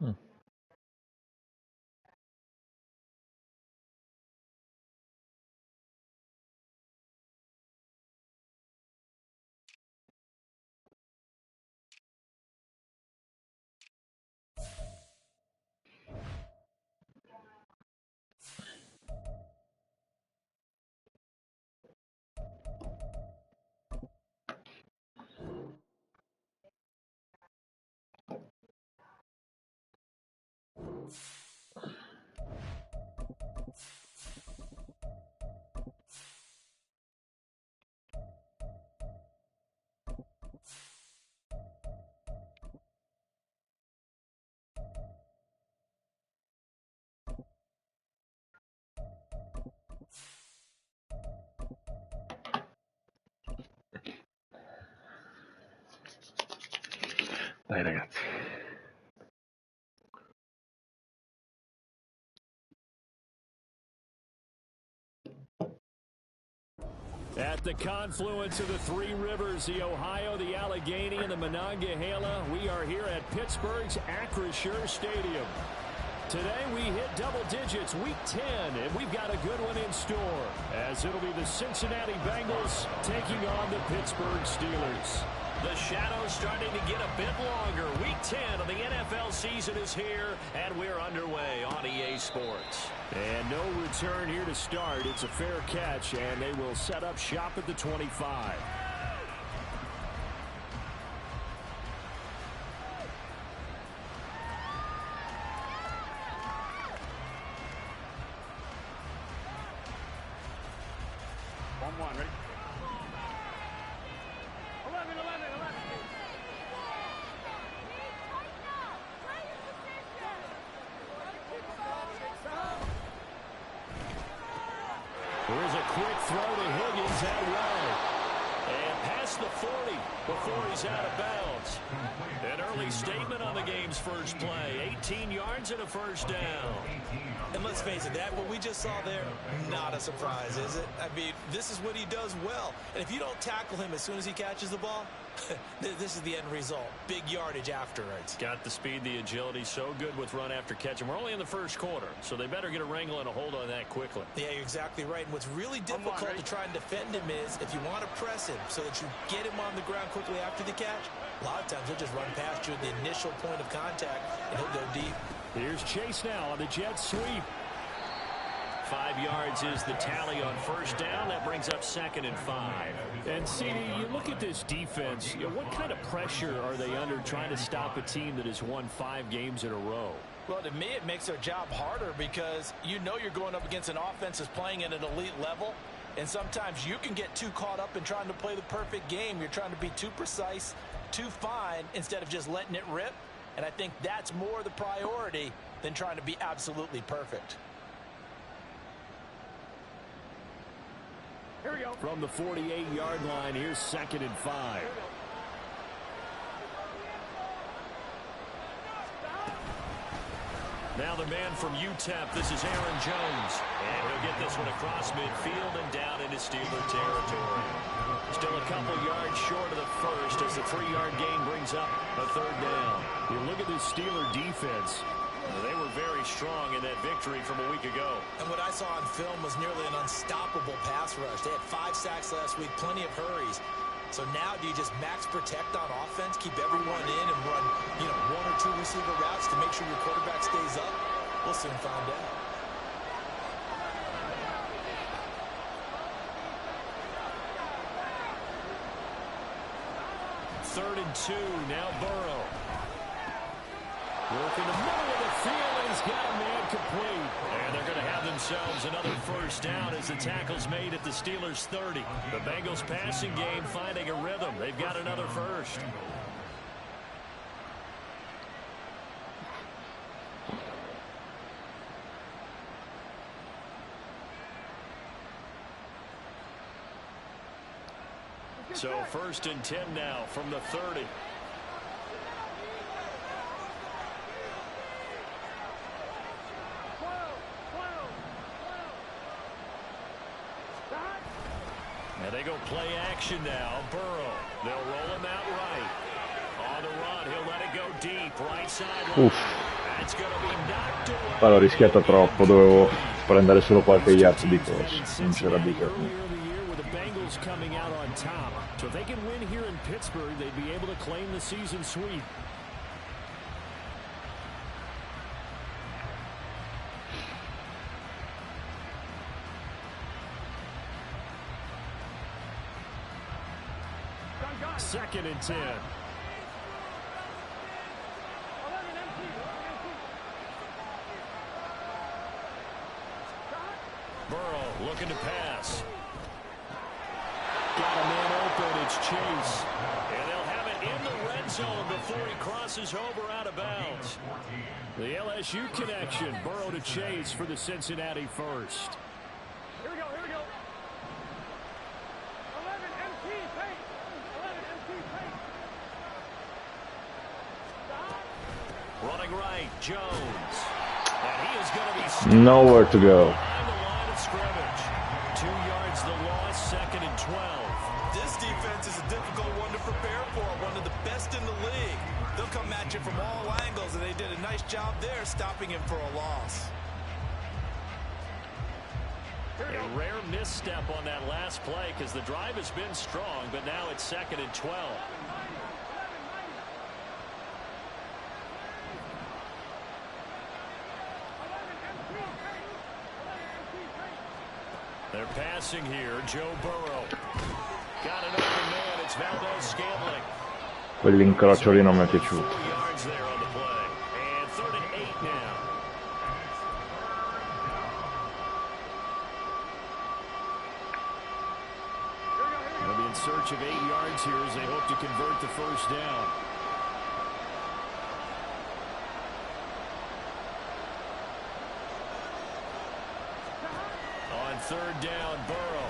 Hmm. Dai ragazzi. At the confluence of the three rivers, the Ohio, the Allegheny, and the Monongahela, we are here at Pittsburgh's Acrisure Stadium. Today we hit double digits, week 10, and we've got a good one in store, as it'll be the Cincinnati Bengals taking on the Pittsburgh Steelers. The shadow's starting to get a bit longer. Week 10 of the NFL season is here, and we're underway on EA Sports. And no return here to start. It's a fair catch, and they will set up shop at the 25. Ready? 11. There's a quick throw to Higgins that way. And past the 40 before he's out of bounds. An early statement on the game's first play. 18 yards and a first down. And let's face it, that what we just saw there, not a surprise, is it? I mean, this is what he does well. And if you don't tackle him as soon as he catches the ball, this is the end result. Big yardage afterwards. Got the speed, the agility, so good with run after catch. And we're only in the first quarter, so they better get a wrangle and a hold on that quickly. Yeah, you're exactly right. And what's really difficult to try and defend him is if you want to press him so that you get him on the ground quickly after the catch, a lot of times he'll just run past you at the initial point of contact, and he'll go deep. Here's Chase now on the jet sweep. 5 yards is the tally on first down. That brings up 2nd and 5. And, CD, you look at this defense, what kind of pressure are they under trying to stop a team that has won 5 games in a row? Well, to me, it makes their job harder because you know you're going up against an offense that's playing at an elite level, and sometimes you can get too caught up in trying to play the perfect game. You're trying to be too precise, too fine, instead of just letting it rip. And I think that's more the priority than trying to be absolutely perfect. Here we go. From the 48-yard line, here's 2nd and 5. Now the man from UTEP, this is Aaron Jones. And he'll get this one across midfield and down into Steeler territory. Still a couple yards short of the first as the 3-yard gain brings up a 3rd down. You look at this Steeler defense. They were very strong in that victory from a week ago. And what I saw on film was nearly an unstoppable pass rush. They had 5 sacks last week, plenty of hurries. So now do you just max protect on offense, keep everyone in, and run 1 or 2 receiver routes to make sure your quarterback stays up? We'll soon find out. Third and 2, now Burrow. Working the middle of the field, and he's got a man complete. And they're going to have themselves another first down as the tackle's made at the Steelers' 30. The Bengals passing game finding a rhythm. They've got another first. So 1st and 10 now from the 30. And they go play action now. Burrow. They'll roll him out right. On the run, he'll let it go deep. Right side. Poi l'ho rischiata troppo, dovevo prendere solo qualche yard di corso, non c'era bisogno. Coming out on top. So if they can win here in Pittsburgh, they'd be able to claim the season sweep. Second and 10. Burrow looking to pass. Got a man open, it's Chase. And they'll have it in the red zone before he crosses over out of bounds. The LSU connection, Burrow to Chase for the Cincinnati first. Here we go, here we go. 11 MT, pace. 11 MT, pace. Stop. Running right, Jones. And he is going to be nowhere to go. behind the line of scrimmage. 2 yards the loss, second and 12. This defense is a difficult one to prepare for, one of the best in the league. They'll come at you from all angles, and they did a nice job there stopping him for a loss. A rare misstep on that last play because the drive has been strong, but now it's second and 12. They're passing here, Joe Burrow. Got an open man, it's Valdez-Scantling. Quell'incrocio lì non mi è piaciuto. 4 yards there on the play. And 3rd and 8 now. They'll be in search of 8 yards here as they hope to convert the first down. On 3rd down, Burrow.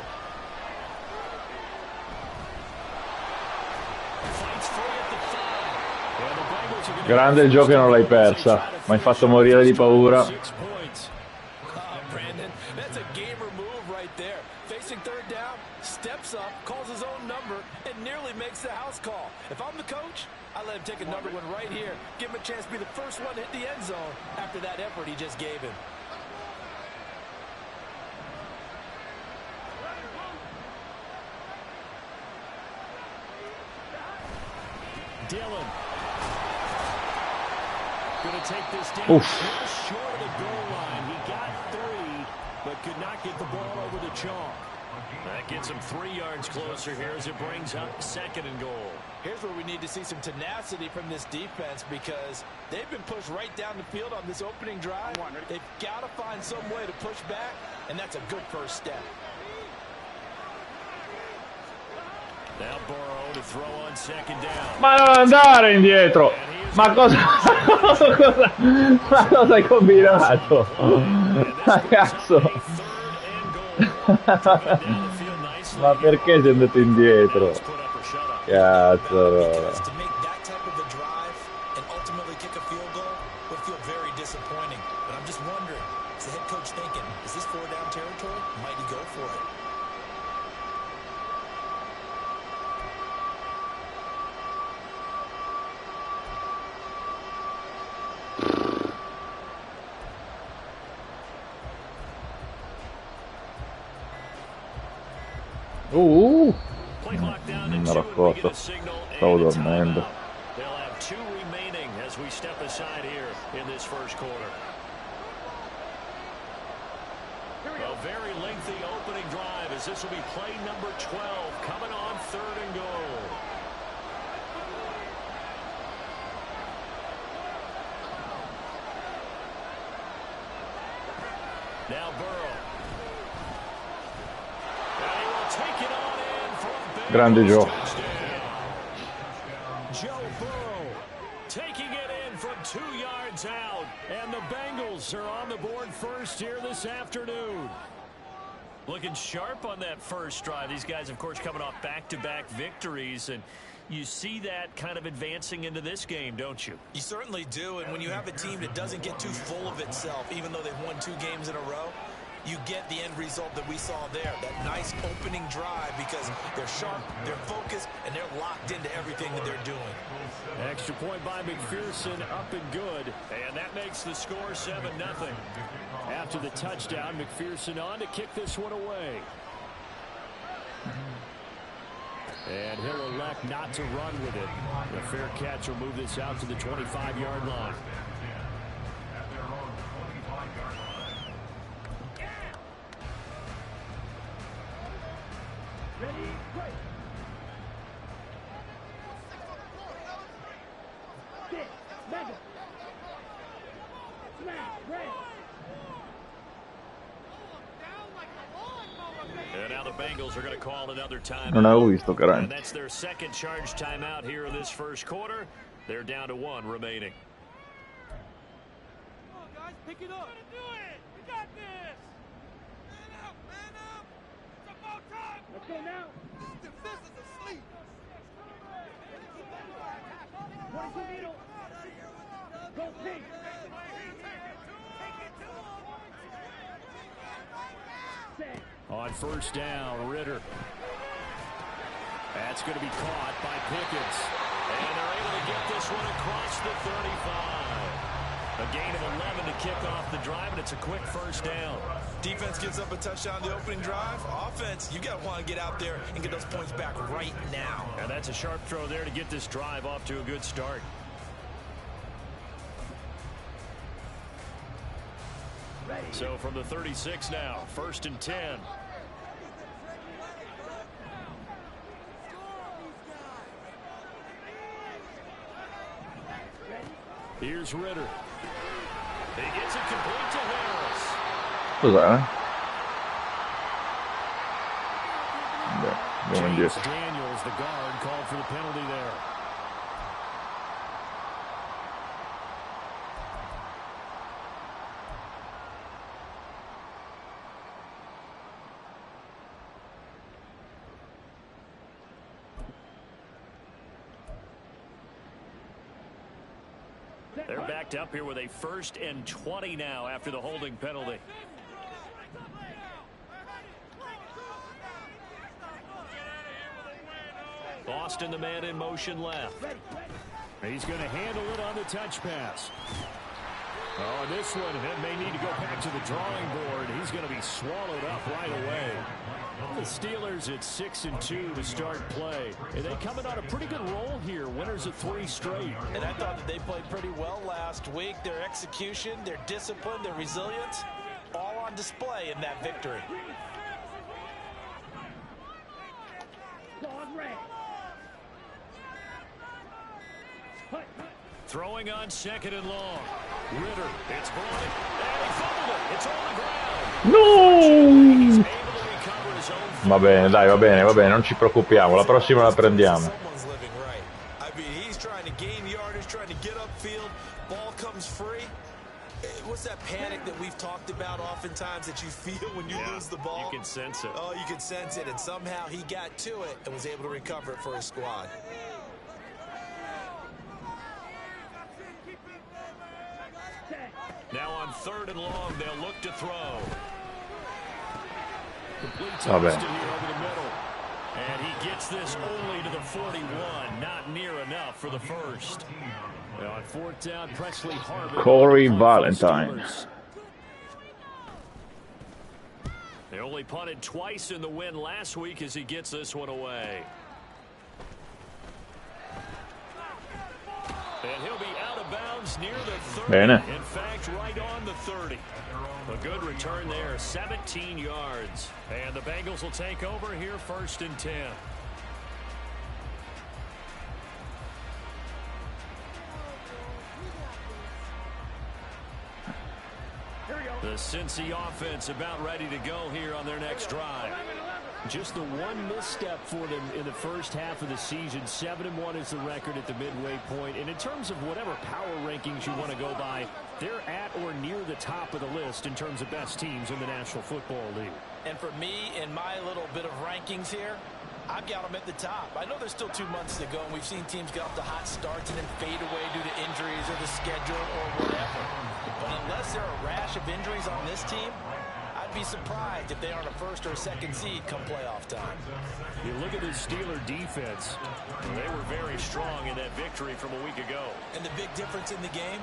Fights free at the 5. And the Bengals are gonna Grande il gioco e non l'hai persa, mi hai fatto morire di paura. 6 points. Brandon, that's a gamer move right there. Facing 3rd down, steps up, calls his own number, and nearly makes the house call. If I'm the coach, I let him take a number one right here. Give him a chance to be the first one to hit the end zone after that effort he just gave him. Dillon. Going to take this down. Oof. Just short of the goal line. He got 3, but could not get the ball over the chalk. That gets him 3 yards closer here as it brings up 2nd and goal. Here's where we need to see some tenacity from this defense because they've been pushed right down the field on this opening drive. They've got to find some way to push back, and that's a good first step. Now Burrow to throw on 2nd down. Ma non andare indietro! Ma cosa hai combinato? Ma cazzo! Ma perché sei andato indietro? Cazzo, allora. Non ero accorto, stavo dormendo. They'll have 2 remaining as we step aside here in this first quarter. A very lengthy opening drive as this will be play number 12 coming on 3rd and goal. Now Burrow. And he will take it on in for a Grande Joe. Joe Burrow taking it in from 2 yards out. And the Bengals are on the board first here this afternoon. Looking sharp on that first drive. These guys, of course, coming off back-to-back victories. And you see that kind of advancing into this game, don't you? You certainly do. And when you have a team that doesn't get too full of itself, even though they've won 2 games in a row, you get the end result that we saw there, that nice opening drive because they're sharp, they're focused, and they're locked into everything that they're doing. Extra point by McPherson, up and good. And that makes the score 7-0. After the touchdown, McPherson on to kick this one away. And he'll elect not to run with it. The fair catch will move this out to the 25-yard line. Ready, play. Sit, Lega. Smash, red. And now the Bengals are going to call another timeout. Non avevo visto, And caramba. that's their second charge timeout here in this first quarter. They're down to 1 remaining. Come on, guys, pick it up. We're gonna do it. We got this. Man up, man up. It's about time. Let's go now. This is asleep. 22 needle. Go pink. Set. On first down, Ritter. That's going to be caught by Pickens. And they're able to get this one across the 35. A gain of 11 to kick off the drive, and it's a quick first down. Defense gives up a touchdown the opening drive. Offense, you got to want to get out there and get those points back right now. And that's a sharp throw there to get this drive off to a good start. So from the 36 now, 1st and 10. Here's Ritter. He gets it complete to Harris. Cos'è? Beh, andiamo James indietro. Daniels, the guard, called for the penalty there. They're backed up here with a 1st and 20 now after the holding penalty. Austin, the man in motion left. He's going to handle it on the touch pass. Oh, this one may need to go back to the drawing board. He's going to be swallowed up right away. The Steelers at 6-2 to start play. And they coming on a pretty good roll here. Winners of 3 straight. And I thought that they played pretty well last week. Their execution, their discipline, their resilience, all on display in that victory. Throwing on 2nd and long. Ritter, it's brought in, and he fumbled it. It's on the ground. No! He's able to recover his own. Va bene, dai, va bene, non ci preoccupiamo. La prossima la prendiamo. Someone's living right. I mean, he's trying to gain yardage, trying to get upfield. Ball comes free. What's that panic that we've talked about oftentimes that you feel when you lose the ball? You can sense it. Oh, you can sense it, and somehow he got to it and was able to recover it for his squad. Now on 3rd and long, they'll look to throw. Complete to Vabbè. Austin here over the middle. And he gets this only to the 41. Not near enough for the first. Now on 4th down, Presley Harvin. Corey Valentine. They only punted twice in the win last week as he gets this one away. And he'll be out of bounds near the 30. Bene. In fact, right on the 30. A good return there, 17 yards. And the Bengals will take over here 1st and 10. The Cincy offense about ready to go here on their next drive. Just the one misstep for them in the first half of the season. 7-1 is the record at the midway point. And in terms of whatever power rankings you want to go by, they're at or near the top of the list in terms of best teams in the National Football League. And for me, in my little bit of rankings here, I've got them at the top. I know there's still 2 months to go, and we've seen teams get off to hot starts and then fade away due to injuries or the schedule or whatever. But unless there are a rash of injuries on this team, I'd I'd be surprised if they aren't a first or a second seed come playoff time. You look at the Steeler defense. They were very strong in that victory from a week ago. And the big difference in the game,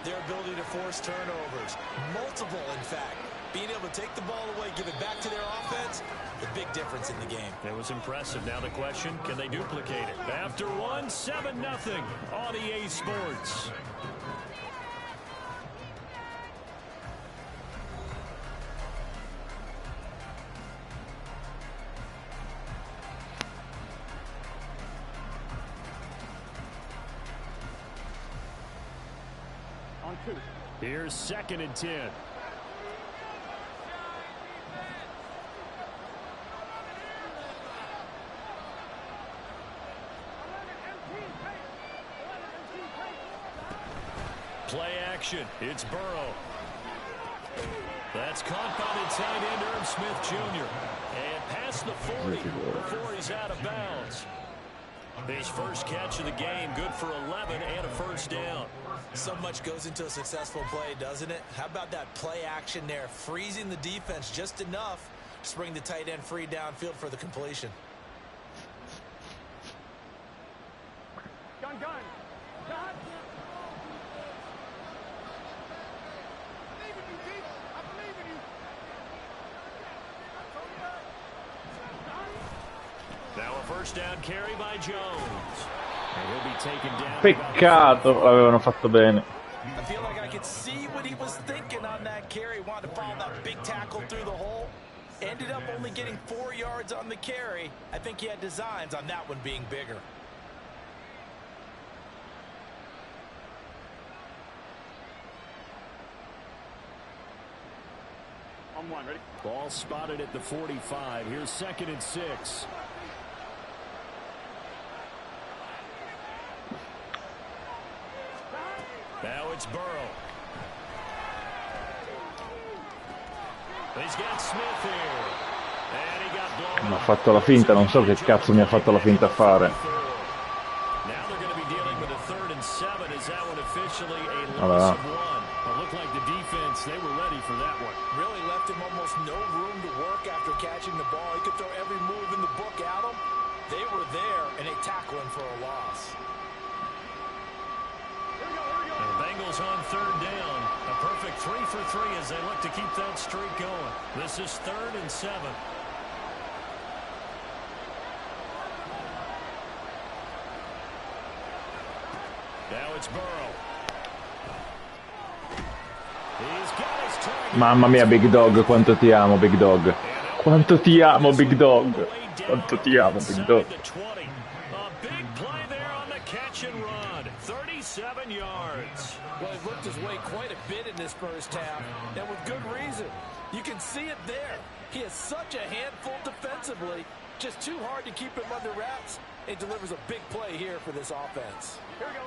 their ability to force turnovers. Multiple, in fact. Being able to take the ball away, give it back to their offense, the big difference in the game. It was impressive. Now the question, can they duplicate it? After one, 7-0 on EA Sports. Here's 2nd and 10. Play action. It's Burrow. That's caught by the tight end, Irv Smith Jr. And past the 40 before he's out of bounds. His first catch of the game, good for 11 and a first down. So much goes into a successful play, doesn't it? How about that play action there, freezing the defense just enough to bring the tight end free downfield for the completion. Gun. Now a first down carry by Jones. And he'll be taken down. Peccato, l'avevano fatto bene. I feel like I could see what he was thinking on that carry. Wanted to follow that big tackle through the hole. Ended up only getting 4 yards on the carry. I think he had designs on that one being bigger. On one, ready? Ball spotted at the 45. Here's 2nd and 6. Now it's Burrow. He's got Smith here. And he got blown. Mi ha fatto la finta, non so che cazzo mi ha fatto la finta a fare. Now they're going to be dealing with a 3rd and 7. Is that one officially a loss of 1? It looked like the defense, they were ready for that one. Really left him almost no room to work after catching the ball. He could throw every move in the book at him. They were there, and they tackle him for a loss. And the Bengals on 3rd down. A perfect 3 for 3 as they look to keep that streak going. This is 3rd and 7. Now it's Burrow. He's got his target. Mamma mia, Big Dog, quanto ti amo, Big Dog. Quanto ti amo, Big Dog. Quanto ti amo, Big Dog. A big play there on the catch and run. 37 yards. Well, he worked his way quite a bit in this first half, and with good reason. You can see it there. He is such a handful defensively. Just too hard to keep him under wraps. It delivers a big play here for this offense. Here we go.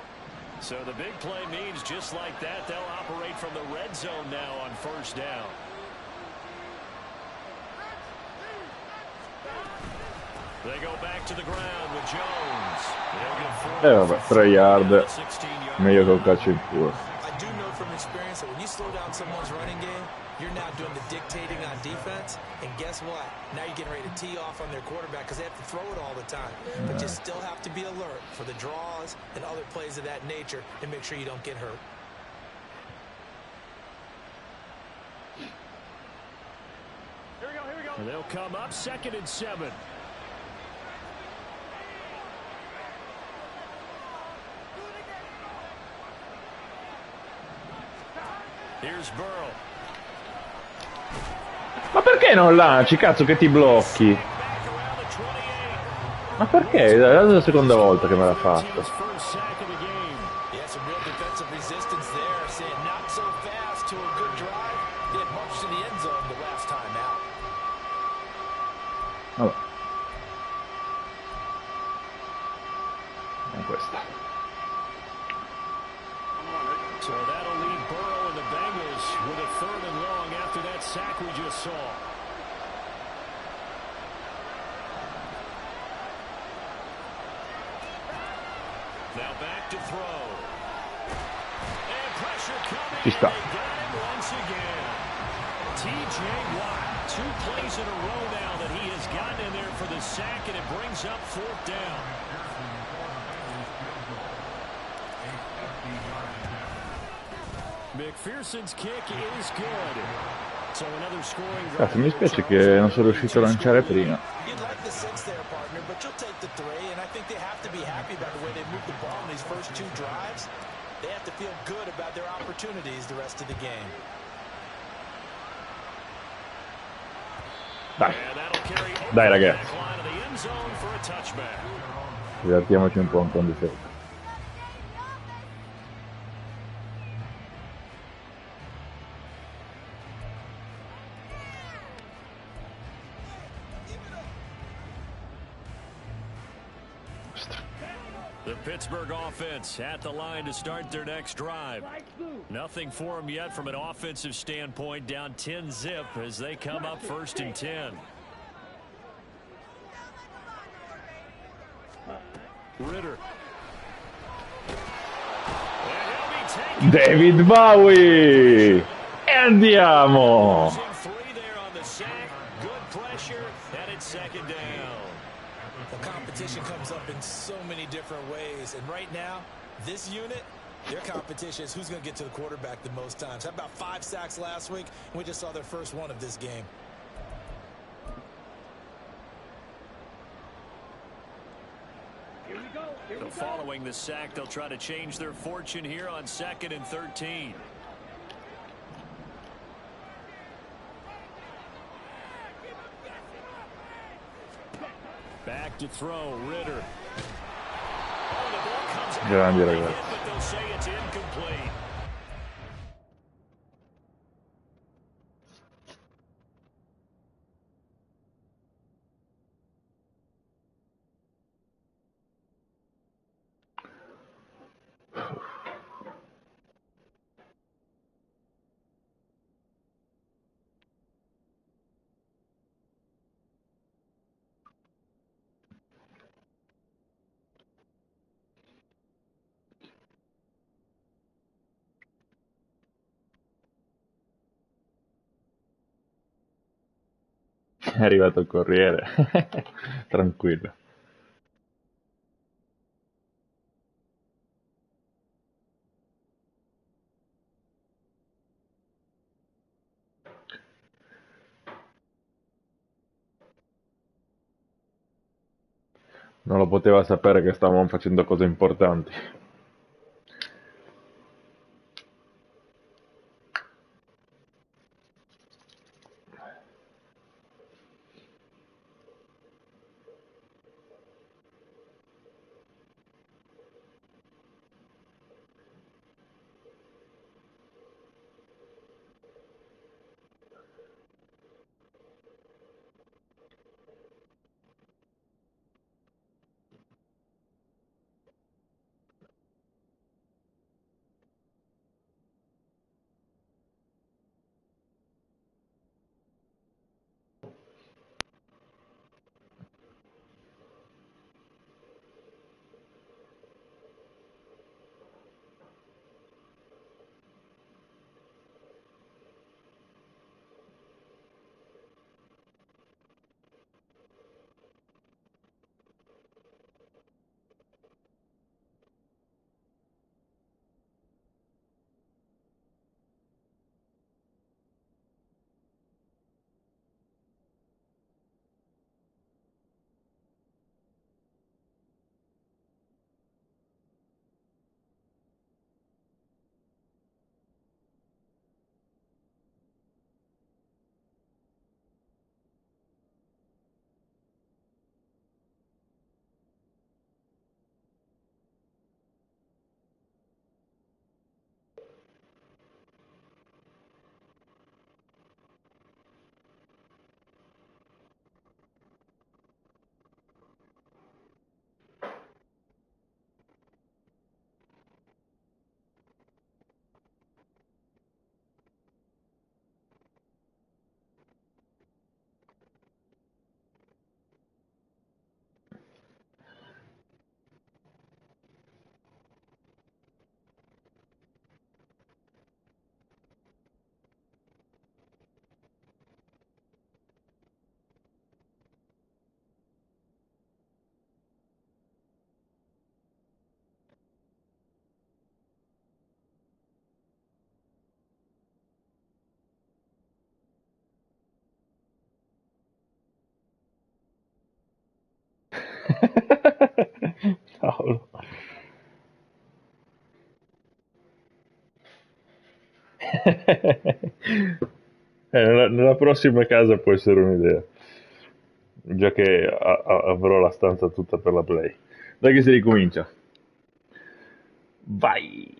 So the big play means just like that, they'll operate from the red zone now on 1st down. They go back to the ground with Jones. Vabbè, 3 yard. Meglio che un calcio in culo. I do know from experience that when you slow down someone's running game, you're now doing the dictating on defense. And guess what? Now you're getting ready to tee off on their quarterback because they have to throw it all the time. But you still have to be alert for the draws and other plays of that nature and make sure you don't get hurt. Here we go. And they'll come up 2nd and 7. Here's Burrow. Ma perché non lanci, cazzo, che ti blocchi? Ma perché? È la seconda volta che me l'ha fatto. Vabbè. È questa. So that'll leave Burrow and the Bengals with a 3rd and long after that sack we just saw. Now back to throw. And pressure coming. Ci sta. They got him once again. T.J. Watt, 2 plays in a row now that he has gotten in there for the sack, and it brings up 4th down. McPherson's kick is good. So another scoring drive. Cazzo, mi spiace che non sono riuscito a lanciare prima. You'd like the 6 there, partner, but you'll take the 3, and I think they have to be happy about the way they moved the ball in these first 2 drives. They have to feel good about their opportunities the rest of the game. Dai, dai ragazzi, divertiamoci un po' in condizione. The Pittsburgh offense at the line to start their next drive. Nothing for them yet from an offensive standpoint, down 10-zip as they come up 1st and 10. Ritter. David Bowie! E andiamo! The competition comes up in so many different ways, and right now, this unit, their competition is who's going to get to the quarterback the most times. How about 5 sacks last week, and we just saw their first one of this game. So following the sack, they'll try to change their fortune here on 2nd and 13. Back to throw, Ritter. Oh, the ball comes out, Grandi ragazzi. but they'll say it's incomplete. È arrivato il corriere. Tranquillo. Non lo poteva sapere che stavamo facendo cose importanti. Cavolo. Nella prossima casa può essere un'idea, già che avrò la stanza tutta per la play. Dai che si ricomincia. Vai!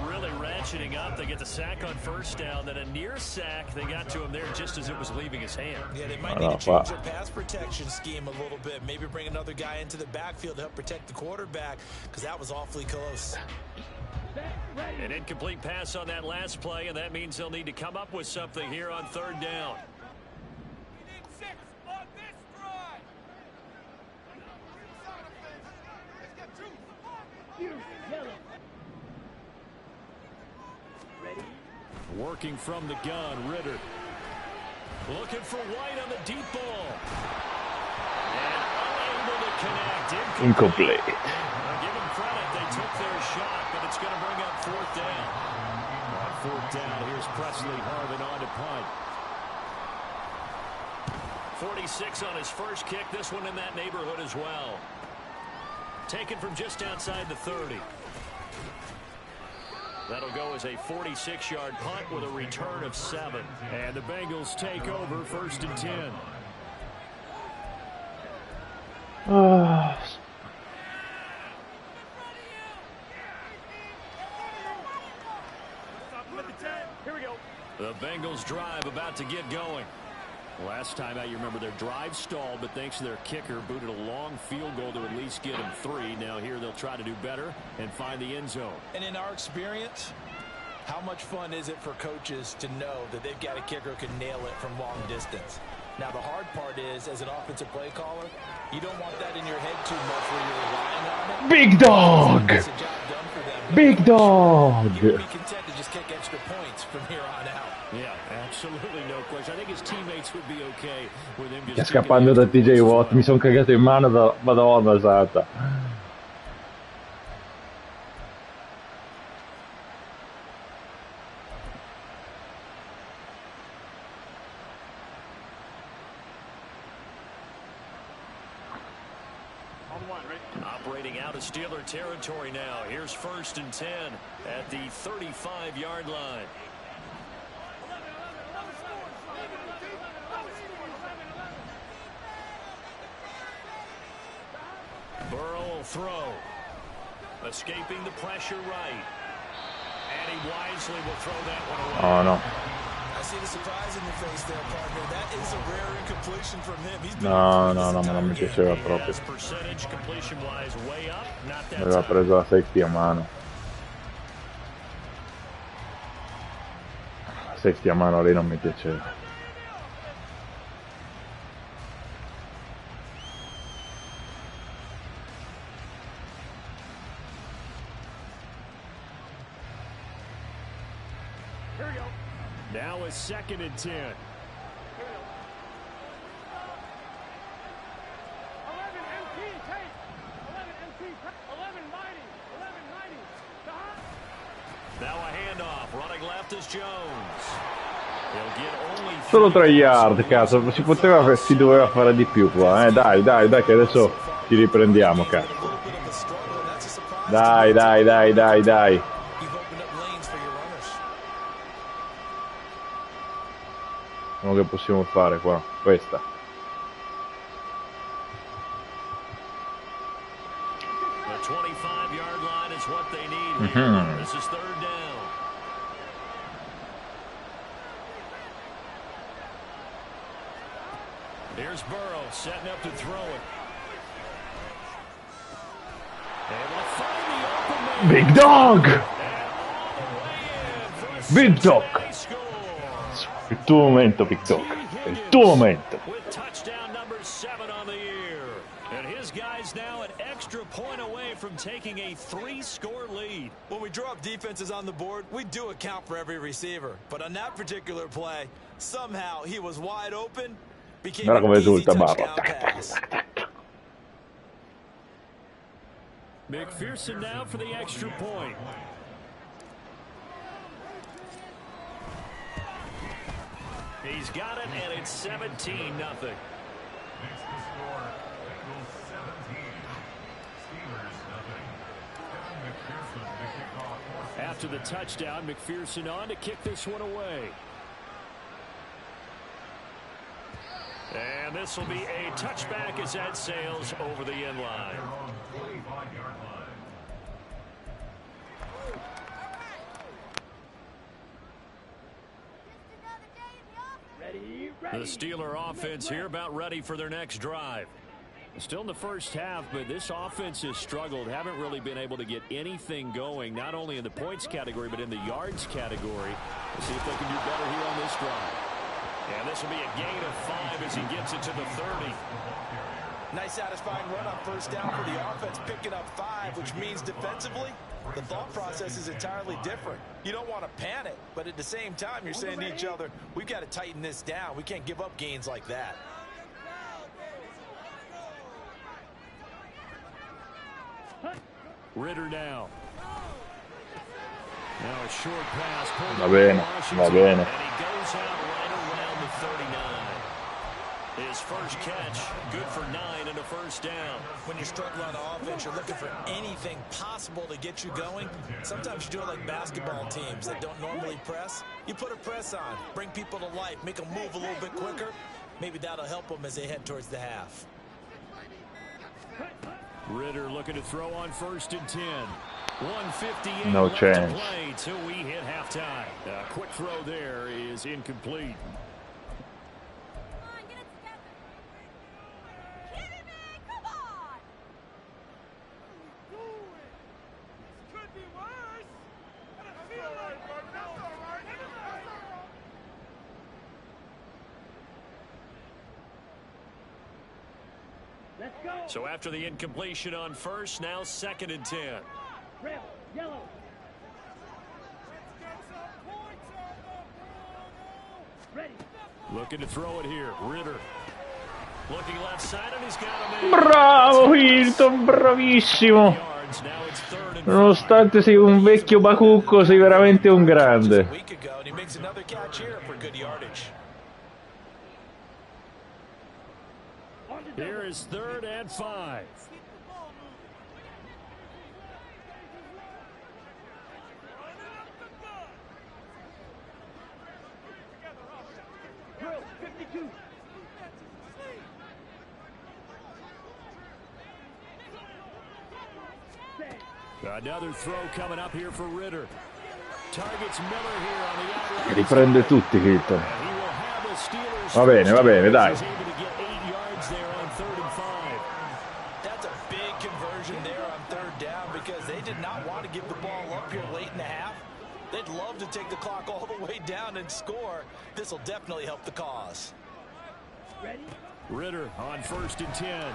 Really ratcheting up. They get the sack on first down, then a near sack. They got to him there just as it was leaving his hand. Yeah, they might need to change their pass protection scheme a little bit. Maybe bring another guy into the backfield to help protect the quarterback, because that was awfully close. An incomplete pass on that last play, and that means they'll need to come up with something here on third down. We need 6 on this drive. Let's get 2. Working from the gun, Ritter. Looking for White on the deep ball. And unable to connect. Incomplete. Well, give them credit. They took their shot, but it's going to bring up fourth down. On fourth down, here's Presley Harvin on to punt. 46 on his first kick. This one in that neighborhood as well. Taken from just outside the 30. That'll go as a 46-yard punt with a return of 7. And the Bengals take over first and 10. Here we go. The Bengals drive about to get going. Last time out, you remember their drive stalled, but thanks to their kicker, booted a long field goal to at least get them 3. Now here they'll try to do better and find the end zone. And in our experience, how much fun is it for coaches to know that they've got a kicker who can nail it from long distance? Now, the hard part is, as an offensive play caller, you don't want that in your head too much where you're relying on it. Big dog! It's a job done for them. Big dog! You would be content to just kick extra points from here on out. Yeah, absolutely no question. I think his teammates would be okay with him just Scappando da TJ Watt, mi sono cagato in mano da Madonna santa. Operating out of Steeler territory now. Here's first and 10 at the 35-yard line. Burrow will throw. Escaping the pressure right. And he wisely will throw that one away. Oh no. I see the surprise in your face there, partner. That is a rare incompletion from him. He's been No, ma non mi piaceva proprio. Percentage completion-wise way up. Not that Aveva preso la safety a mano. La safety a mano lì non mi piaceva. Now a second and 10. 11 MP take. 11 MP. 11 mighty. 11 mighty. Now a handoff. Running left is Jones. He'll get only Solo 3 yard, cazzo, si doveva fare di più qua, dai, che adesso ci riprendiamo, cazzo. Dai. Quello che possiamo fare qua, questa. The 25-yard line is what they need here. This is third down. Here's Burrow setting up to throw it. Able to find the open man. Big dog! Big dog! Il tuo momento, Big Dog. Il tuo momento. With touchdown number 7 on the year. And his guys now an extra point away from taking a 3-score lead. When we draw up defenses on the board, we do account for every receiver. But on that particular play, somehow he was wide open. Became Guarda come an easy risulta, touchdown Barro. pass. McPherson now for the extra point. He's got it, and it's 17-0. Next to score, Bengals 17, Steelers nothing. Kevin McPherson to kick off. After the touchdown, McPherson on to kick this one away. And this will be a touchback as that sails over the end line. 25-yard line. The Steeler offense here about ready for their next drive. Still in the first half, but this offense has struggled. Haven't really been able to get anything going, not only in the points category, but in the yards category. Let's see if they can do better here on this drive. And this will be a gain of 5 as he gets it to the 30. Nice satisfying run on first down for the offense, picking up 5, which means defensively, the thought process is entirely different. You don't want to panic, but at the same time, you're saying to each other, we've got to tighten this down. We can't give up gains like that. Ritter now. Now a short pass. Va bene, va bene. And he goes out right around the 39. His first catch, good for 9 and a first down. When you struggle on offense, you're looking for anything possible to get you going. Sometimes you do it like basketball teams that don't normally press. You put a press on, bring people to life, make them move a little bit quicker. Maybe that'll help them as they head towards the half. Ritter looking to throw on 1st and 10. 1:58 No left chance. to play till we hit halftime. A quick throw there is incomplete. So after the incompletion on 1st, now 2nd and 10. Red, yellow. Ready. Looking to throw it here. Ritter. Looking left side, and he's got him in. Bravo Hilton, bravissimo. Yards. Now it's 3rd and 5. Nonostante sei un vecchio bacucco, sei veramente un grande. A week ago, and he makes another catch here for good yardage. Here is 3rd and 5. Drill, 52. Another throw coming up here for Ritter. Targets Miller here on the outside. Riprende tutti Hilton. He will have the Steelers. Va bene, dai. He's able to get 8 yards there on 3rd and 5. That's a big conversion there on 3rd down because they did not want to give the ball up here late in the half. They'd love to take the clock all the way down and score. This will definitely help the cause. Ready. Ritter on 1st and 10.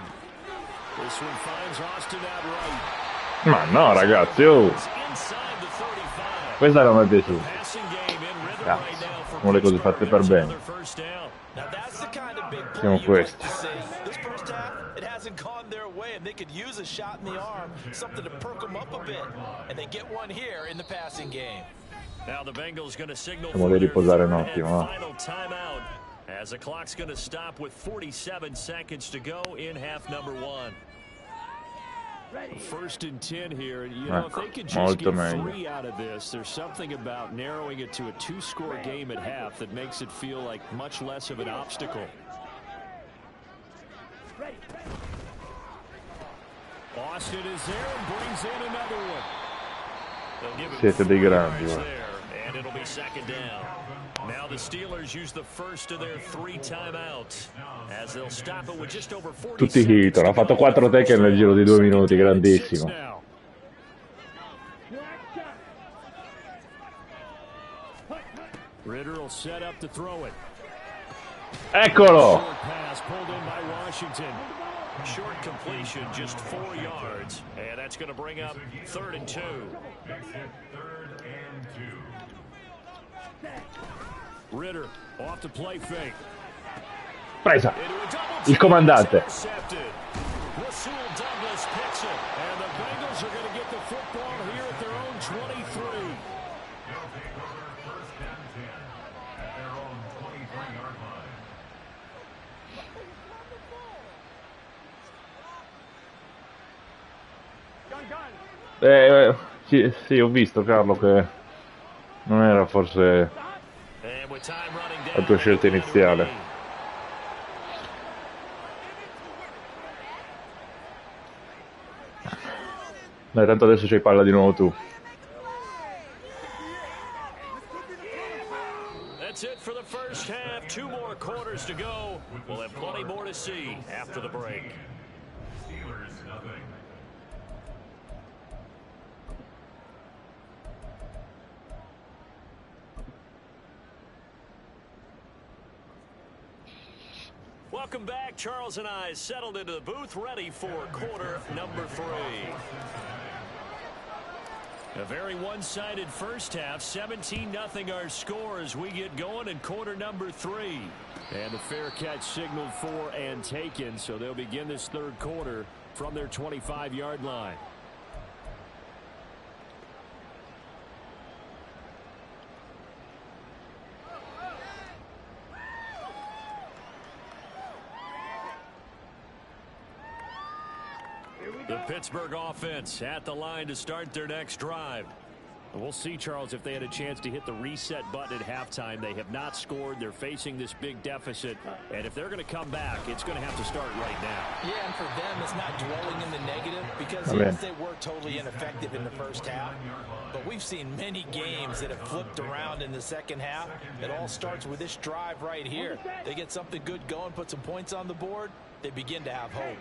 This one finds Austin out right. Ma no ragazzi, oh. Inside the 35. Questa non mi è piaciuta. Passing game in Ritter Cazzo, right now for sono le cose fatte per bene. another first down. Now that's the kind of big play Siamo you questi. like to see. This first half, it hasn't gone their way, and they could use a shot in the arm, something to perk them up a bit. And they get one here in the passing game. Now the Bengals going to signal Siamo for di their riposare un 3rd attimo, and eh. final timeout as the clock's going to stop with 47 seconds to go in half number 1. 1st and 10 here. You know, if they could just Molto get meglio. 3 out of this, there's something about narrowing it to a 2-score game at half that makes it feel like much less of an obstacle. Austin is there and brings in another one. They'll give him Siete dei 4 grandi, yards guarda. there, and it'll be 2nd down. Now the Steelers use the first of their 3 timeouts as they'll stop it with just over 40 Tutti seconds Hilton, ha to fatto go. 4 tackle nel giro di 2 minuti, 2nd and 6 grandissimo. now. Ritter will set up to throw it. Eccolo! Short pass pulled in by Washington. Short completion, just 4 yards. And that's going to bring up 3rd and 2. Makes it 3rd and 2. Ritter off the play fake. Presa! Into a double Il team. comandante. Intercepted. Rasul Douglas picks it. And the Bengals are going to get the football here at their own 23. They'll take over 1st and 10 at their own 23-yard Sì, ho visto Carlo che non era forse And with time running la down, tua scelta it'll iniziale. remain. Dai, tanto adesso c'hai palla di nuovo tu. That's it for the first half. 2 more quarters to go. We'll have plenty more to see after the break. Steelers nothing. Welcome back. Charles and I settled into the booth, ready for quarter number 3. A very one-sided first half. 17-0 our score as we get going in quarter number 3. And the fair catch signaled for and taken, so they'll begin this third quarter from their 25-yard line. The Pittsburgh offense at the line to start their next drive. We'll see, Charles, if they had a chance to hit the reset button at halftime. They have not scored. They're facing this big deficit. And if they're going to come back, it's going to have to start right now. Yeah, and for them, it's not dwelling in the negative because yes, they were totally ineffective in the first half. But we've seen many games that have flipped around in the second half. It all starts with this drive right here. They get something good going, put some points on the board, they begin to have hope.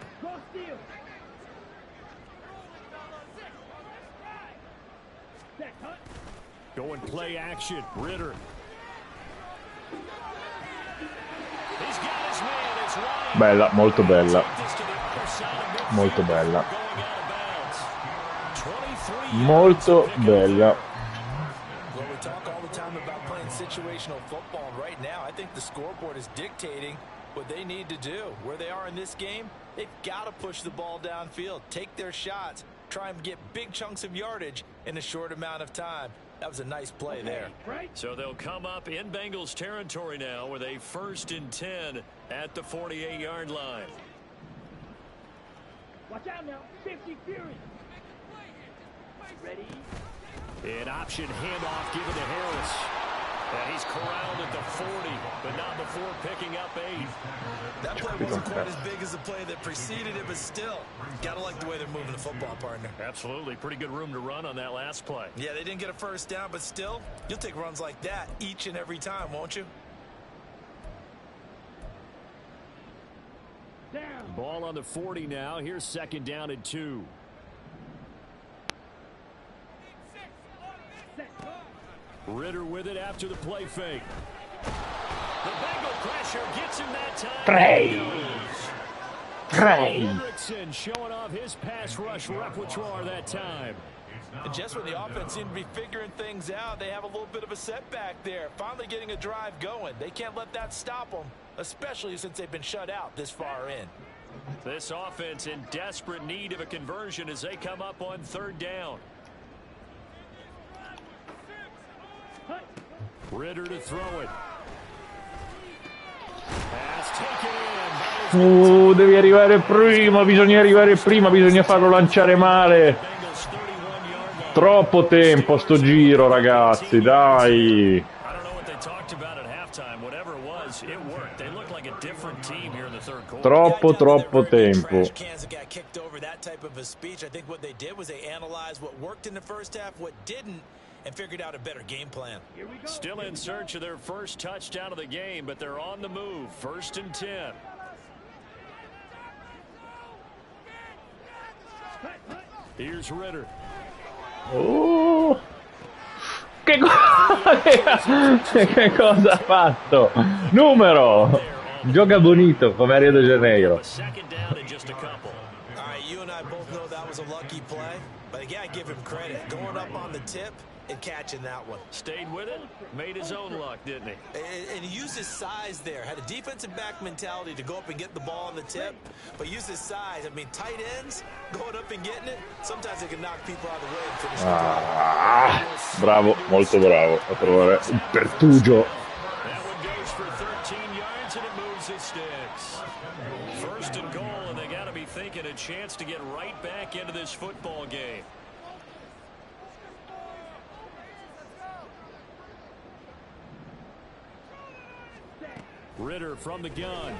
Go and play action. Ritter. He's got his man. It's Ryan. Bella, molto bella. Take this to the other side of midfield. Molto bella. Going out of bounds. 23 Molto yards to pick bella. up. Well, we talk all the time about playing situational football, and right now I think the scoreboard is dictating what they need to do. Where they are in this game, they've got to push the ball downfield, take their shots, try and get big chunks of yardage in a short amount of time. That was a nice play there. So they'll come up in Bengals territory now with a 1st and 10 at the 48-yard line. Watch out now. Safety Fury. Ready? An option handoff given to Harris. And he's corralled at the 40, but not before picking up 8. That play wasn't quite as big as the play that preceded it, but still, gotta like the way they're moving the football, partner. Absolutely. Pretty good room to run on that last play. Yeah, they didn't get a first down, but still, you'll take runs like that each and every time, won't you? Down. Ball on the 40 now. Here's 2nd down and 2. Ritter with it after the play fake. The Bengal pressure gets him that time. Hendrickson showing off his pass rush repertoire that time. And just when the offense seemed to be figuring things out, they have a little bit of a setback there. Finally getting a drive going. They can't let that stop them, especially since they've been shut out this far in. This offense in desperate need of a conversion as they come up on 3rd down. Ritter to throw it. Pass taken in. Devi arrivare prima, bisogna arrivare prima, bisogna farlo lanciare male. Bengals 31-yard line. Troppo tempo sto giro, ragazzi, dai. I don't know what they talked about at halftime. Whatever it was, it worked. They look like a different team here in the third quarter. Troppo tempo. Trash cans that got kicked over, that type of a speech. I think what they did was they analyzed what worked in the first half, what didn't, and figured out a better game plan. Still in search of their first touchdown of the game, but they're on the move. 1st and 10. Here's Ritter. Oh. Che cosa ha fatto? Numero! Gioca bonito come Rio de Janeiro. 2nd down and just a couple. All right, you and I both know that was a lucky play, but again, I give him credit. Going up on the tip and catching that one. Stayed with it, made his own luck, didn't he? And he used his size there. Had a defensive back mentality to go up and get the ball on the tip, but used his size. I mean, tight ends going up and getting it, sometimes they can knock people out of the way and finish the drive. Bravo, molto bravo a trovare il pertugio. That one goes for 13 yards and it moves his sticks. 1st and goal, and they got to be think, and a chance to get right back into this football game. Ritter from the gun.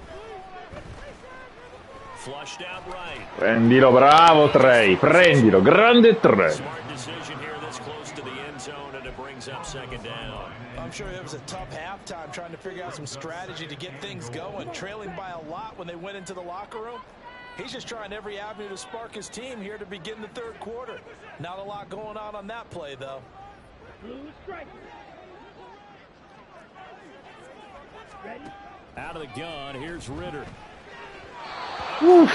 Flushed out right. Prendilo, bravo Trey. Prendilo, grande Trey. Smart decision here this close to the end zone, and it brings up second down. I'm sure it was a tough halftime trying to figure out some strategy to get things going. Trailing by a lot when they went into the locker room. He's just trying every avenue to spark his team here to begin the third quarter. Not a lot going on that play, though. Out of the gun, here's Ritter. Oof.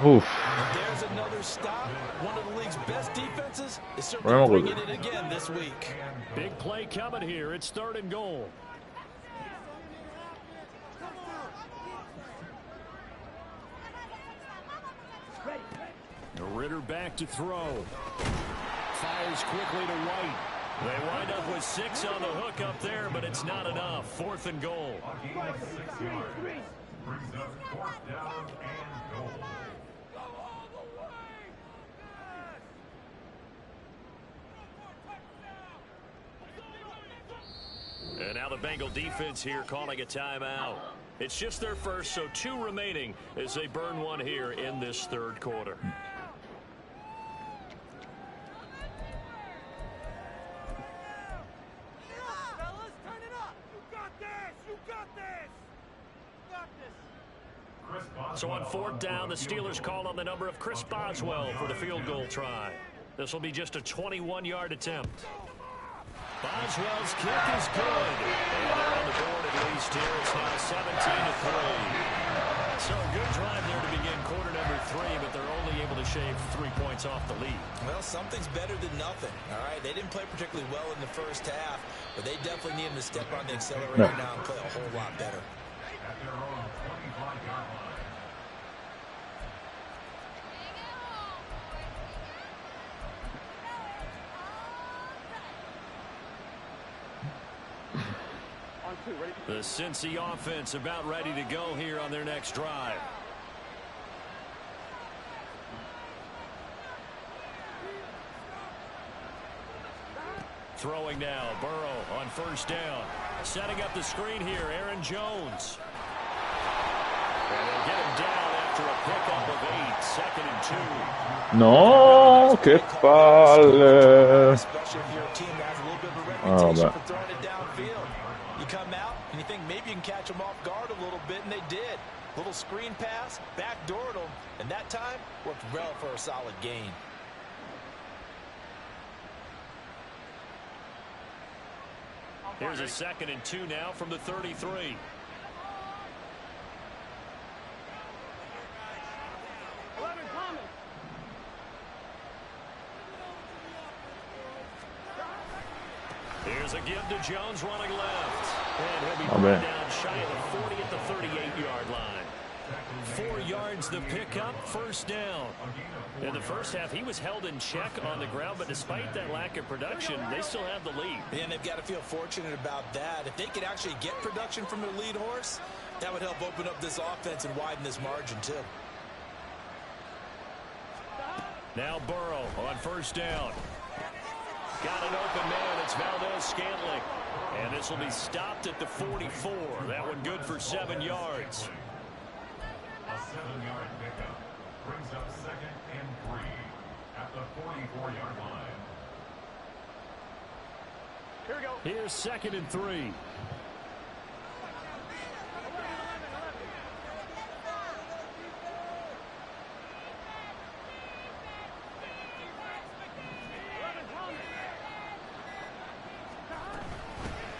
Oof. There's another stop. One of the league's best defenses is certainly bringing it again this week. Big play coming here. It's 3rd and goal. Ritter back to throw. Fires quickly to White. They wind up with 6 on the hook up there, but it's not enough. 4th and goal. Brings up 4th down and goal. And now the Bengal defense here calling a timeout. It's just their first, so 2 remaining as they burn one here in this 3rd quarter. So on 4th down, the Steelers called on the number of Chris Boswell for the field goal try. This will be just a 21-yard attempt. Boswell's kick is good. And they're on the board at least here. It's now 17-3. So a good drive there to begin quarter number 3, but they're only able to shave 3 points off the lead. Well, something's better than nothing. All right, they didn't play particularly well in the first half, but they definitely need them to step on the accelerator now and play a whole lot better. At their own 25-yard line. The Cincy offense about ready to go here on their next drive. Throwing now, Burrow on 1st down. Setting up the screen here, Aaron Jones. And they'll get him down after a pickup of 8, 2nd and 2. No, che palle. Especially if your team has a little bit of a reputation for throwing it downfield. You come out and you think maybe you can catch them off guard a little bit, and they did. Little screen pass, backdoored them, and that time worked well for a solid gain. Here's a 2nd and 2 now from the 33. Here's a give to Jones running left. And he'll be brought down shy of the 40 at the 38-yard line. 4 yards the pickup, 1st down. In the first half, he was held in check on the ground, but despite that lack of production, they still have the lead. And they've got to feel fortunate about that. If they could actually get production from their lead horse, that would help open up this offense and widen this margin too. Now Burrow on 1st down. Got an open man. It's Valdez-Scantling. And this will be stopped at the 44. That one good for 7 yards. A 7-yard pickup brings up 2nd and 3 at the 44-yard line. Here we go. Here's 2nd and 3.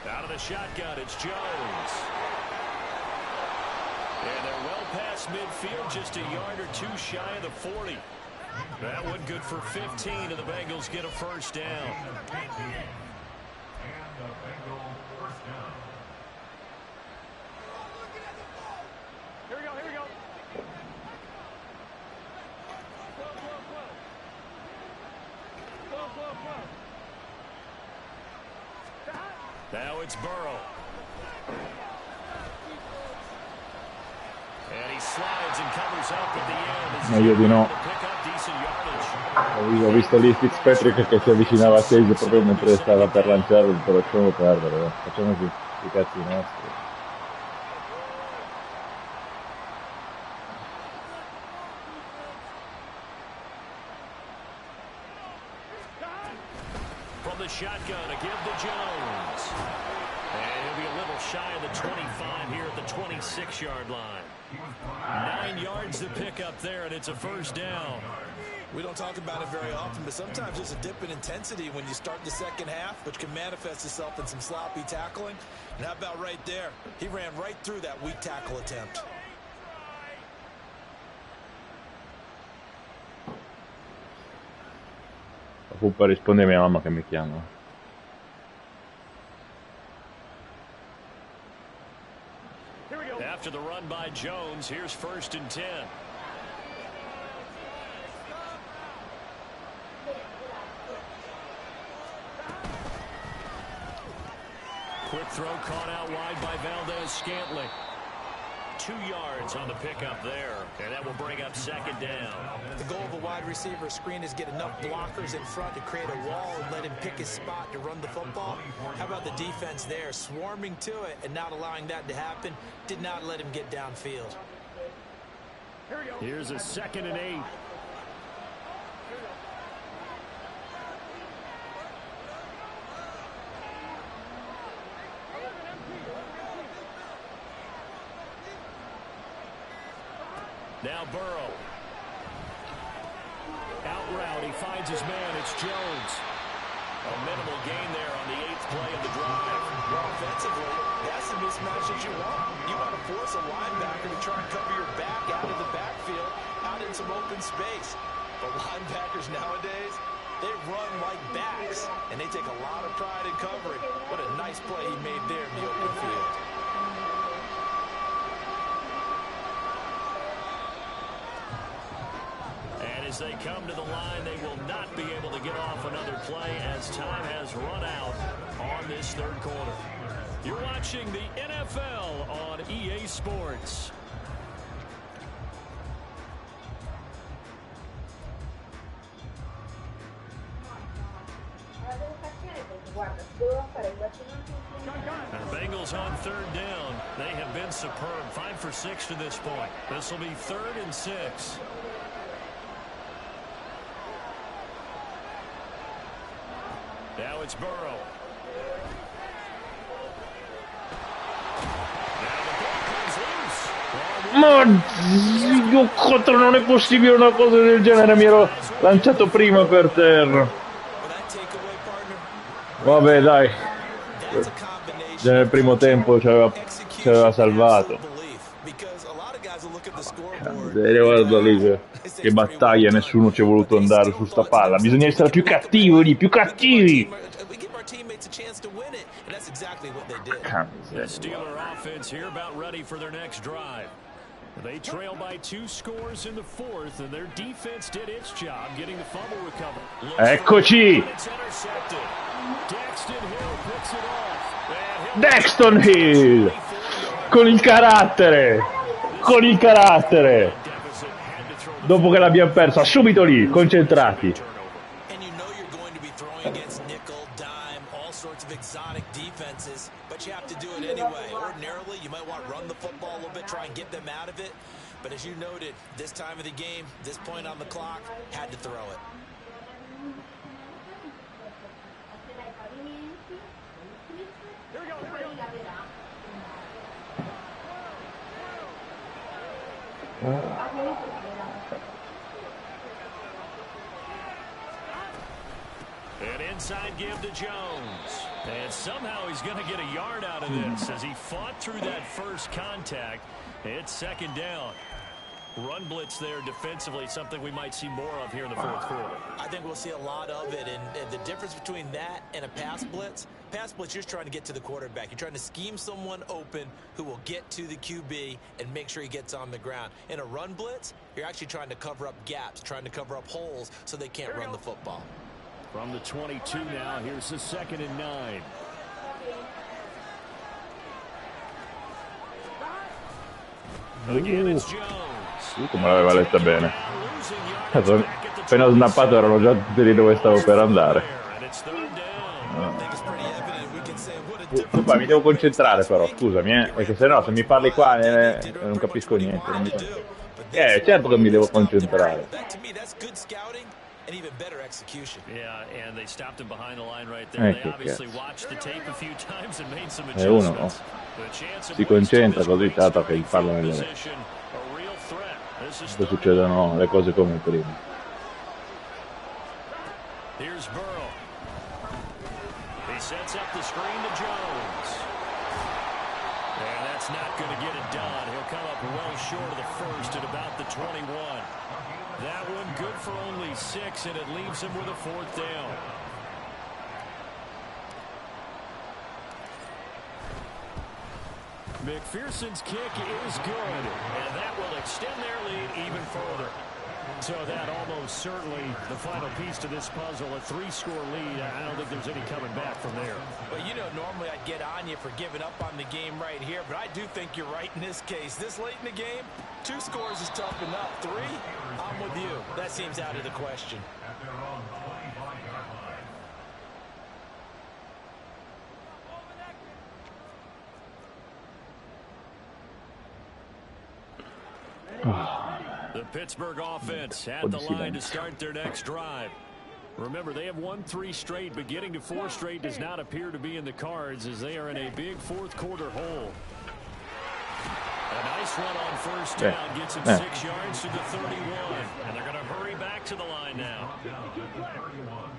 Out of the shotgun, it's Jones. And they're well past midfield, just a yard or 2 shy of the 40. That one good for 15, and the Bengals get a 1st down. And the Bengal 1st down. Here we go, here we go. Now it's Burrow. And he Meglio di no. Ho visto lì Fitzpatrick che si avvicinava a Chase proprio mentre stava per lanciare, lo lasciamo perdere, facciamo i cazzi nostri. From the shotgun, a give to Jones. And he'll be a little shy of the 25 here at the 26-yard line. 9 yards to pick up there, and it's a first down. We don't talk about it very often, but sometimes there's a dip in intensity when you start the second half, which can manifest itself in some sloppy tackling. And how about right there? He ran right through that weak tackle attempt. Poi risponde mia mamma che mi chiama. After the run by Jones, here's 1st and 10. Quick throw caught out wide by Valdez-Scantling. 2 yards on the pickup there, and that will bring up 2nd down. The goal of a wide receiver screen is get enough blockers in front to create a wall and let him pick his spot to run the football. How about the defense there, swarming to it and not allowing that to happen? Did not let him get downfield. Here's a 2nd and 8. Now Burrow. Out route, he finds his man. It's Jones. A minimal gain there on the 8th play of the drive. Well, offensively, that's the mismatch that you want. You want to force a linebacker to try and cover your back out of the backfield, out in some open space. But linebackers nowadays, they run like backs, and they take a lot of pride in covering. What a nice play he made there in the open field. As they come to the line, they will not be able to get off another play as time has run out on this 3rd quarter. You're watching the NFL on EA Sports. The Bengals on 3rd down. They have been superb. 5 for 6 to this point. This will be 3rd and 6. Now it's Burrow. Ma Dio, contro, non è possibile una cosa del genere, mi ero lanciato prima per terra. Vabbè, dai. Già nel primo tempo ci aveva salvato. Guarda lì che battaglia, nessuno ci è voluto andare su sta palla. Bisogna essere più cattivi lì, più cattivi. They trail by 2 scores in the 4th, and their defense did its job getting the fumble recovered. Eccoci! Daxton Hill! Con il carattere! Con il carattere! Dopo che l'abbiamo persa, subito lì, concentrati. But you have to do it anyway. Ordinarily, you might want to run the football a little bit, try and get them out of it. But as you noted, this time of the game, this point on the clock, had to throw it. An inside give to Jones. And somehow he's going to get a yard out of this as he fought through that first contact. It's 2nd down. Run blitz there defensively, something we might see more of here in the 4th quarter. I think we'll see a lot of it, and the difference between that and a pass blitz, you're just trying to get to the quarterback. You're trying to scheme someone open who will get to the QB and make sure he gets on the ground. In a run blitz, you're actually trying to cover up gaps, trying to cover up holes so they can't run the football. From the 22 now, here's the 2nd and 9. Again, it's Jones. Come l'aveva letta bene. Losing yards back at the Appena ho snappato erano già tutti lì dove stavo per andare. and it's third down. I think it's pretty evident we can say what a difference Qua mi devo concentrare però, scusami, perché se no se mi parli qua non capisco niente. Non mi... certo che mi devo concentrare. that to me that's good scouting and even better execution. Yeah, and they stopped him behind the line right there. They che obviously cazzo. watched the tape a few times and made some Uno adjustments. The chance of si concentra così wasting tanto his che gli parla nelle orecchie. position, a real threat. This is Poi third. succedono le cose come prima. Here's Burrow. He sets up the screen to Jones. And that's not going to get it done. He'll come up well short of the first at about the 21. That one good for only 6, and it leaves him with a fourth down. McPherson's kick is good, and that will extend their lead even further. So that almost certainly the final piece to this puzzle, a 3-score lead. I don't think there's any coming back from there. Well, you know, normally I'd get on you for giving up on the game right here, but I do think you're right in this case. This late in the game, 2 scores is tough enough. 3, I'm with you. That seems out of the question. At their own 25-yard line. The Pittsburgh offense at the line to start their next drive. Remember, they have won 3 straight, but getting to 4 straight does not appear to be in the cards as they are in a big fourth-quarter hole. A nice run on first down gets him 6 yards to the 31, and they're going to hurry back to the line now. Down at the 31.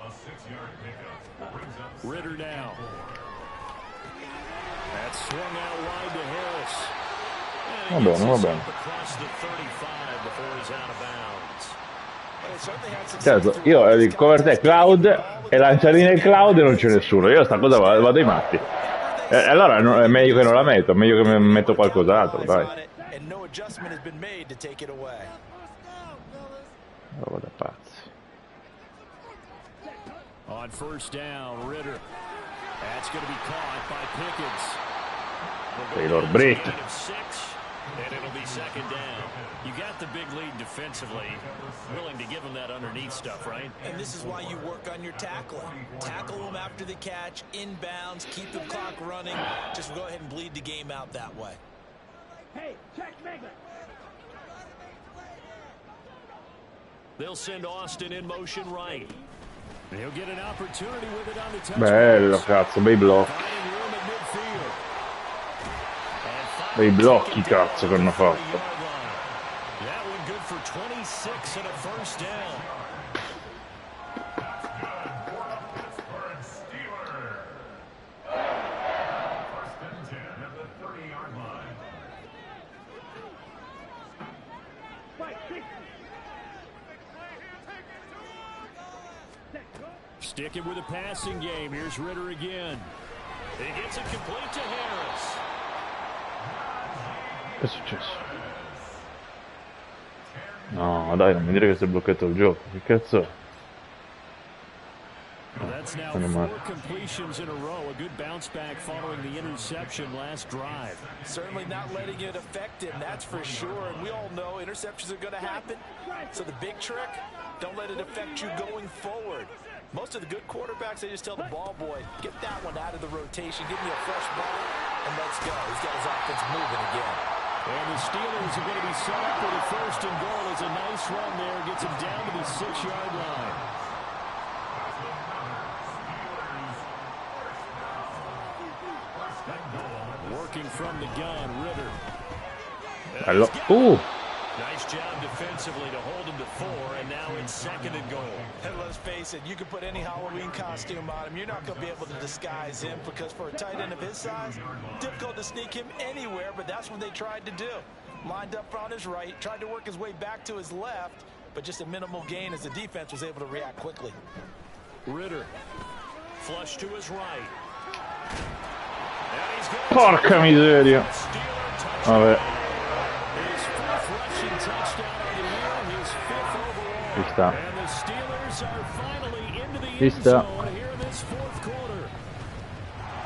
A 6-yard pickup brings up Ritter now. That's swung out wide to Harris. Va bene, va bene. Across the 35 before he's out of bounds. Certo, io il cover te cloud e lancialine cloud e non c'è nessuno. Io sta cosa vado ai matti. Allora è meglio che non la metto, è meglio che mi metto qualcos'altro, dai. Roba da pazzi. On first down, Ritter. That's going to be caught by Pickens. Taylor Britt. And it'll be second down. You got the big lead defensively. Willing to give them that underneath stuff, right? And this is why you work on your tackling. Tackle them after the catch, inbounds, keep the clock running. Just go ahead and bleed the game out that way. Hey, check Lega. They'll send Austin in motion right. And he'll get an opportunity with it on the touchdown. Bello, cazzo, bei blocchi. Finding room at midfield. Bei blocchi, cazzo, che hanno fatto. That one good for 26 and a first down. Pittsburgh Steelers. First and 10 at the 30-yard line. Sticking with a passing game. Here's Ritter again. He gets it complete to Harris. Che è successo? No, dai, non mi dire che si è bloccato il gioco. Che cazzo è? That's now 4 completions in a row. A good bounce back following the interception last drive. Certainly not letting it affect him, that's for sure. And we all know interceptions are going to happen. So the big trick, don't let it affect you going forward. Most of the good quarterbacks, they just tell the ball boy, get that one out of the rotation, give me a fresh ball, and let's go. He's got his offense moving again. And the Steelers are going to be set up with a first and goal. As a nice run there, gets him down to the 6-yard line. Working from the gun, Ritter. Bello. Nice job defensively to hold him to 4, and now it's second and goal. And let's face it, you can put any Halloween costume on him. You're not going to be able to disguise him because for a tight end of his size, difficult to sneak him anywhere, but that's what they tried to do. Lined up on his right, tried to work his way back to his left, but just a minimal gain as the defense was able to react quickly. Ritter, flush to his right. Porca miseria. Vabbè. Ci sta. Ci sta.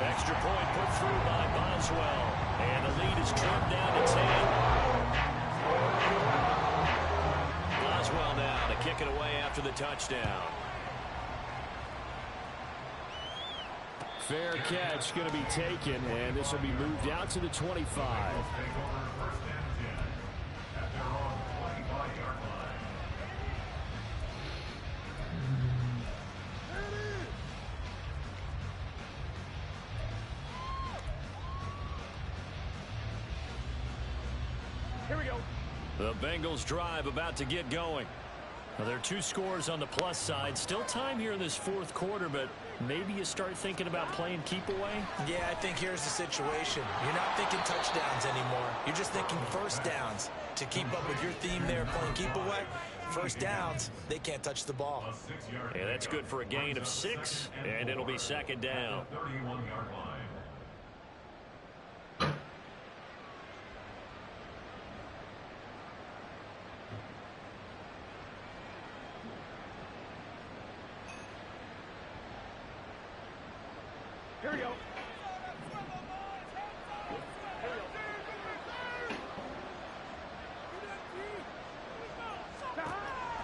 Extra point put through by Boswell. And the lead is trimmed down to 10. Boswell now to kick it away after the touchdown. Fair catch going to be taken, and this will be moved out to the 25. Here we go. The Bengals drive about to get going. Well, there are 2 scores on the plus side. Still time here in this 4th quarter, but maybe you start thinking about playing keep away? Yeah, I think here's the situation. You're not thinking touchdowns anymore. You're just thinking first downs. To keep up with your theme there, playing keep away, first downs, they can't touch the ball. Yeah, that's good for a gain of 6, and it'll be 2nd down. 31-yard line. Here we go.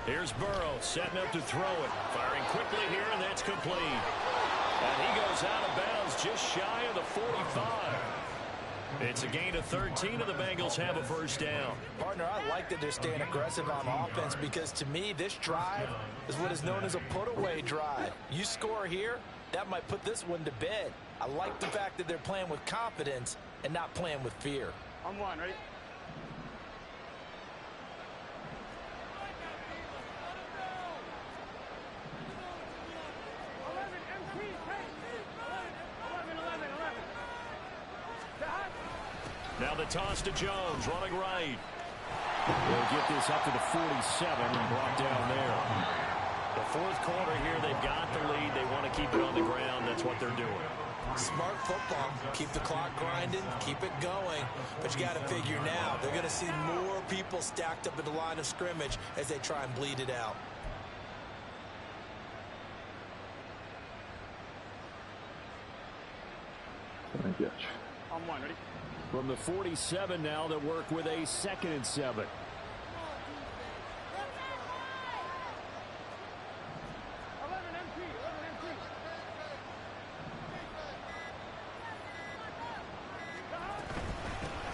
Here's Burrow setting up to throw it. Firing quickly here, and that's complete. And he goes out of bounds just shy of the 45. It's a gain of 13, and the Bengals have a first down. Partner, I like that they're staying aggressive on offense because, to me, this drive is what is known as a put-away drive. You score here, that might put this one to bed. I like the fact that they're playing with confidence and not playing with fear. On one, ready? Now the toss to Jones, running right. They'll get this up to the 47 and brought down there. The 4th quarter here, they've got the lead. They want to keep it on the ground. That's what they're doing. Smart football. Keep the clock grinding, keep it going. But you got to figure now, they're going to see more people stacked up at the line of scrimmage as they try and bleed it out. Mi piace. On one, ready? From the 47 now, they'll work with a 2nd and 7.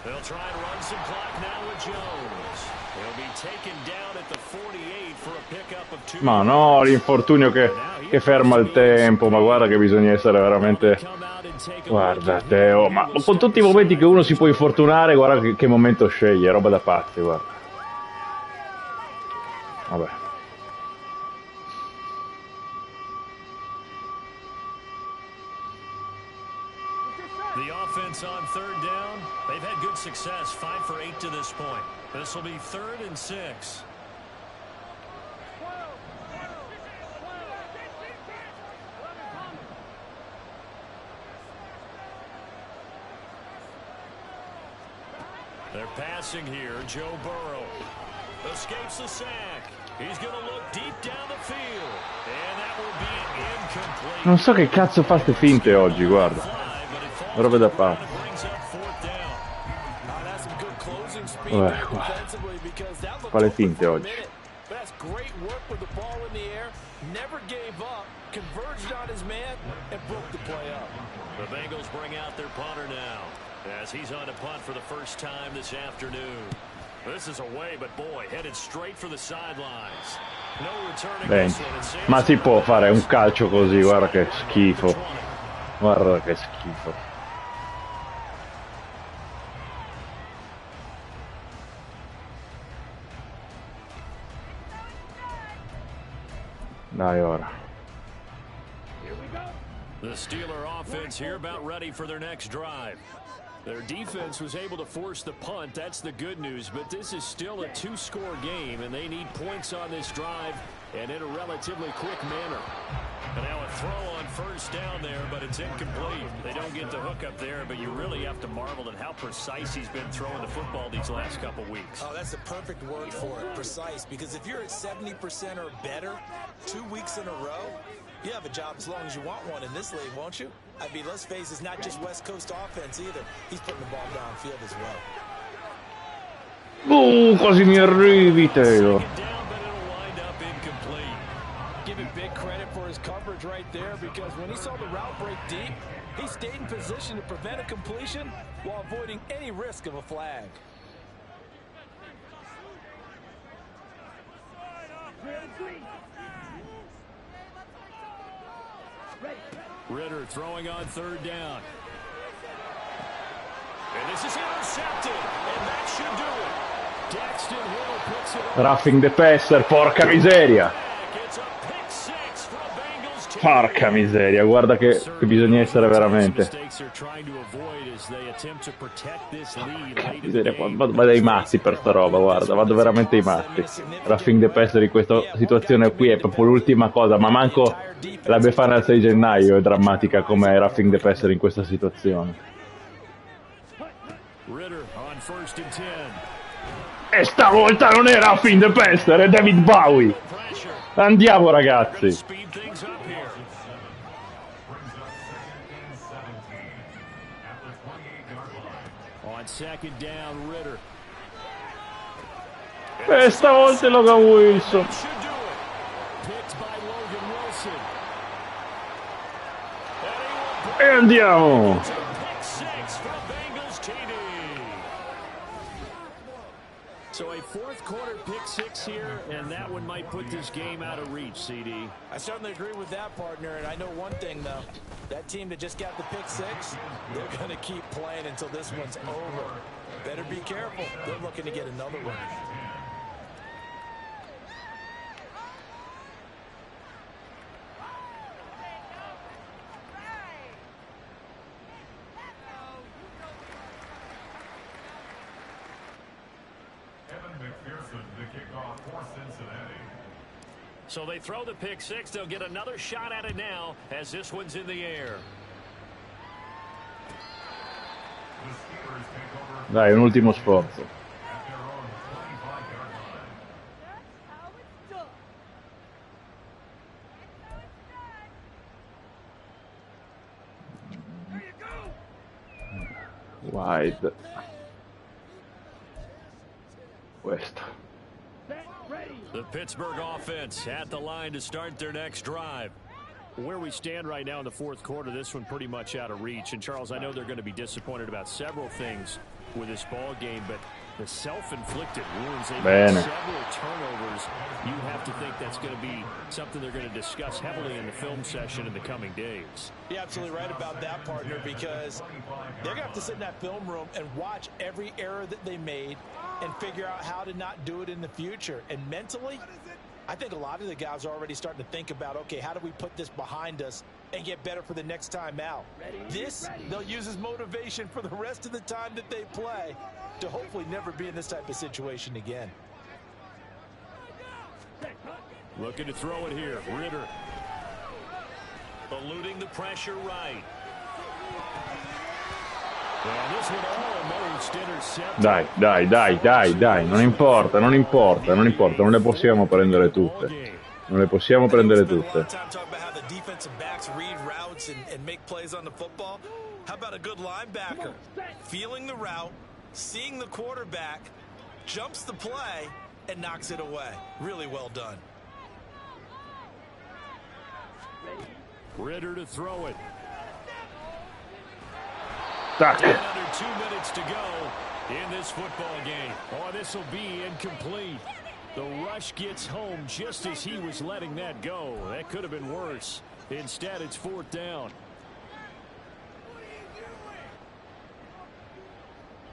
They'll try and run some clock now with Jones. He'll be taken down at the 48 for a pickup of 2. Ma no, l'infortunio che ferma il tempo, ma guarda che bisogna essere veramente... Guarda Teo, ma con tutti i momenti che uno si può infortunare, guarda che momento sceglie, roba da pazzi, guarda. Vabbè. The offense on 3rd down, they've had good success, 5 for 8 to this point. This will be 3rd and 6. They're passing here. Joe Burrow escapes the sack. He's going to look deep down the field. And that will be incomplete. Non so che cazzo fa ste finte oggi, guarda. Roba da pazzi. Fa le finte oggi. That's great work with the ball in the air. Never gave up. Converged on his man and broke the play up. The Bengals bring out their punter now, as he's on a punt for the first time this afternoon. This is away, but boy, headed straight for the sidelines. No returning this one. Ma si può fare un calcio così, guarda che schifo. Guarda che schifo. Dai ora. The Steeler offense here about ready for their next drive. Their defense was able to force the punt. That's the good news, but this is still a 2-score game, and they need points on this drive and in a relatively quick manner. And now a throw on 1st down there, but it's incomplete. They don't get the hook up there, but you really have to marvel at how precise he's been throwing the football these last couple weeks. Oh, that's the perfect word for it, precise, because if you're at 70% or better 2 weeks in a row, you have a job as long as you want one in this league, won't you? I mean, let's face it, it's not just West Coast offense either. He's putting the ball downfield as well. Quasi mi arrivi, Taylor. Give him big credit for his coverage right there, because when he saw the route break deep, he stayed in position to prevent a completion while avoiding any risk of a flag. Ritter throwing on third down. And this is intercepted, and that should do it. Daxton Hill picks it up. Roughing the passer, porca miseria. Porca miseria, guarda che bisogna essere veramente. Miseria, vado ai matti per sta roba, guarda, vado veramente ai matti. Roughing the passer in questa situazione qui è proprio l'ultima cosa, ma manco la Befana al 6 gennaio è drammatica come roughing the passer in questa situazione. E stavolta non è roughing the passer, è David Bowie. Andiamo ragazzi. Second down, Ritter. E stavolta è Logan Wilson. E andiamo. So a fourth quarter pick six here, and that one might put this game out of reach, CD. I certainly agree with that, partner, and I know one thing, though. That team that just got the pick six, they're going to keep playing until this one's over. Better be careful. They're looking to get another one. So they throw the pick six. They'll get another shot at it now as this one's in the air. Dai, un ultimo sforzo. Wide. Questo. The Pittsburgh offense at the line to start their next drive. Where we stand right now in the fourth quarter, this one pretty much out of reach. And, Charles, I know they're going to be disappointed about several things with this ball game, but the self-inflicted wounds, they've had several turnovers. You have to think that's going to be something they're going to discuss heavily in the film session in the coming days. You're absolutely right about that, partner, because they're going to have to sit in that film room and watch every error that they made and figure out how to not do it in the future. And mentally, I think a lot of the guys are already starting to think about, okay, how do we put this behind us and get better for the next time out? This, they'll use as motivation for the rest of the time that they play to hopefully never be in this type of situation again. Looking to throw it here. Ritter. Eluding the pressure right. Dai, non importa, non le possiamo prendere tutte. Non le possiamo prendere tutte. How about a good linebacker feeling the route, seeing the quarterback, jumps the play, and knocks it away? Really well done. Ritter to throw it. Tac. Under 2 minutes to go in this football game. Oh, this will be incomplete. The rush gets home just as he was letting that go. That could have been worse. Instead, it's fourth down.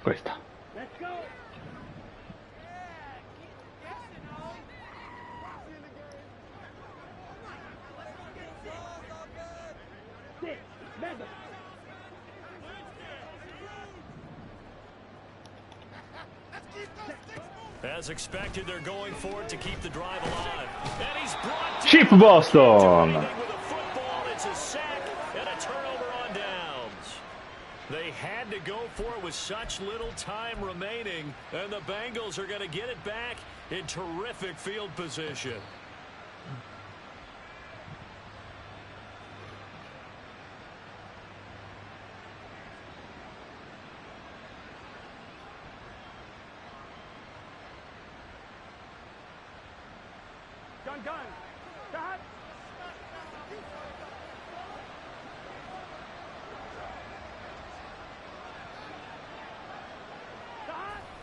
Questa. Let's go. As expected, they're going for it to keep the drive alive. And he's brought Chip Boston. with a football. It's a sack and a turnover on downs. They had to go for it with such little time remaining, and the Bengals are going to get it back in terrific field position.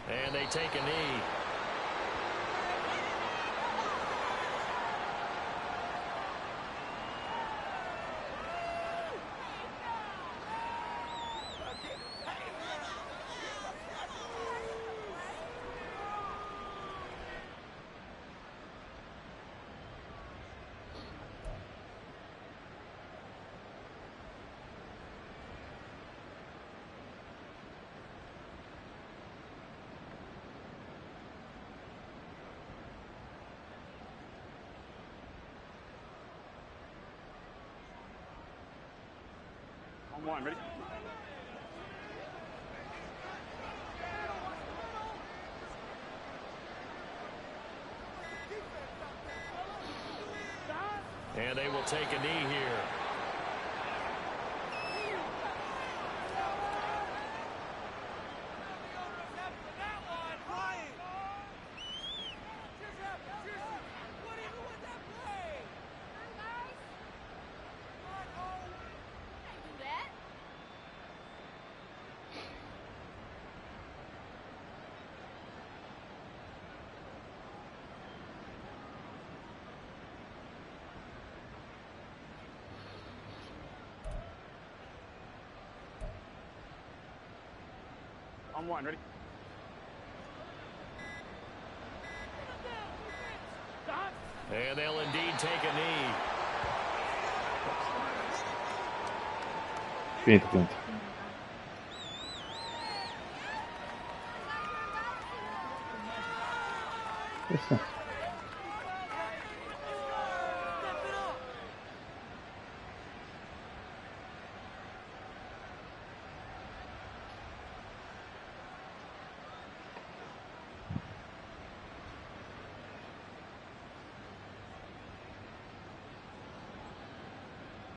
And they take a knee. One, ready? And they will take a knee here. On one, ready? And they'll indeed take a knee. Finito, finito. Questo.